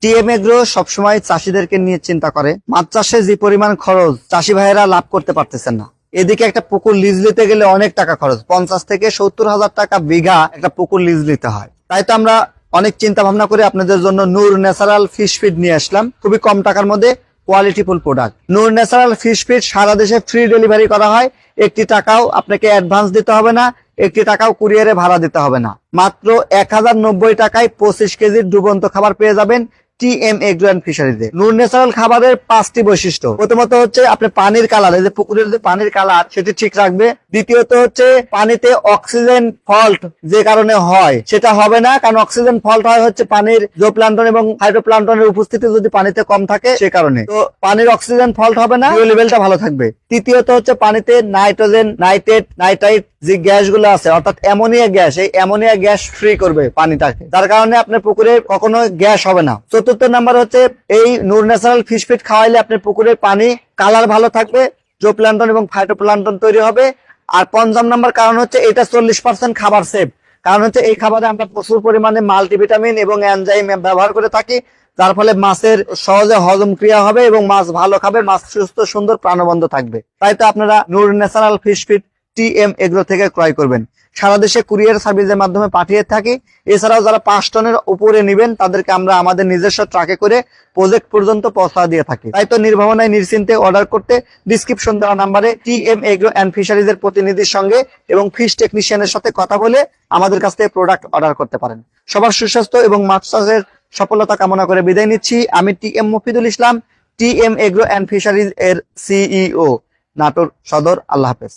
TM agro সবসময় চাষিদেরকে নিয়ে চিন্তা করে। মাছ চাষে যে পরিমাণ খরচ, চাষি ভাইয়েরা লাভ করতে পারতেছেন না। এদিকে একটা পুকুর লিজ নিতে গেলে অনেক টাকা খরচ, 50 থেকে 70,000 টাকা বিঘা একটা পুকুর লিজ নিতে হয়। তাই তো আমরা অনেক চিন্তা ভাবনা করে আপনাদের জন্য নূর ন্যাচারাল ফিশ ফিড নিয়ে আসলাম, খুবই কম টাকার মধ্যে কোয়ালিটিফুল প্রোডাক্ট। নূর ন্যাচারাল ফিশ ফিড সারা দেশে ফ্রি ডেলিভারি করা হয়। একটি টাকাও আপনাকে অ্যাডভান্স দিতে হবে না, একটি টাকাও কুরিয়ারে ভাড়া দিতে হবে না। মাত্র 1090 টাকায় 25 কেজির ডুবন্ত খাবার পেয়ে যাবেন টিএম এগ্রো অ্যান্ড ফিশারিজে। নূর ন্যাচারাল খাবারের 5টি বৈশিষ্ট্য। প্রথমত হচ্ছে আপনি পানির কালার, এই যে পুকুরের যে পানির কালার সেটি ঠিক রাখবে। দ্বিতীয়ত হচ্ছে পানিতে অক্সিজেন ফল্ট যে কারণে হয় সেটা হবে না, কারণ অক্সিজেন ফল্ট হয় হচ্ছে পানির জোপ্লান্টন এবং ফাইটোপ্লান্টনের উপস্থিতি যদি পানিতে কম থাকে সে কারণে। তো পানির অক্সিজেন ফল্ট হবে না, ডিও লেভেলটা ভালো থাকবে। তৃতীয়ত হচ্ছে পানিতে নাইট্রোজেন, নাইট্রেট, নাইট্রাইট যে গ্যাসগুলো আছে অর্থাৎ অ্যামোনিয়া গ্যাস, এই অ্যামোনিয়া গ্যাস ফ্রি করবে পানিটাকে, যার কারণে আপনার পুকুরে কখনো গ্যাস হবে না। চতুর্থ নাম্বার হচ্ছে এই নূর ন্যাচারাল ফিশ ফিড খাওয়াইলে আপনার পুকুরের পানি কালার ভালো থাকবে, জোপ্লান্টন এবং ফাইটোপ্লান্টন তৈরি হবে। আর পঞ্চম নাম্বার কারণ হচ্ছে এটা 40% খাবার সেভ, কারণ হচ্ছে এই খাবারে আমরা প্রচুর পরিমাণে মাল্টিভিটামিন এবং এনজাইম ব্যবহার করে থাকি, যার ফলে মাছের সহজে হজম ক্রিয়া হবে এবং মাছ ভালো খাবে, মাছ সুস্থ সুন্দর প্রাণবন্ত থাকবে। তাই তো আপনারা Noor natural fish feed TM agro থেকে ক্রয় করবেন। সারা দেশে কুরিয়ার সার্ভিসের মাধ্যমে পাঠিয়ে থাকি। এছাড়াও যারা 5 টনের উপরে নেবেন তাদেরকে আমরা আমাদের নিজস্ব ট্রাকে করে প্রজেক্ট পর্যন্ত পৌঁছা দিয়ে থাকি। তাই তো নির্ভাবনায় নিশ্চিন্তে অর্ডার করতে ডিসক্রিপশন দেওয়া নাম্বারে টিএম এগ্রো অ্যান্ড ফিশারিজের প্রতিনিধির সঙ্গে এবং ফিশ টেকনিশিয়ানের সাথে কথা বলে আমাদের কাছ থেকে প্রোডাক্ট অর্ডার করতে পারেন। সবার সুস্বাস্থ্য এবং মাছ চাষের সফলতা কামনা করে বিদায় নিচ্ছি। আমি TM Mofidul Islam, TM agro and fisheries এর সিইও, নাটোর সদর। আল্লাহ হাফেজ।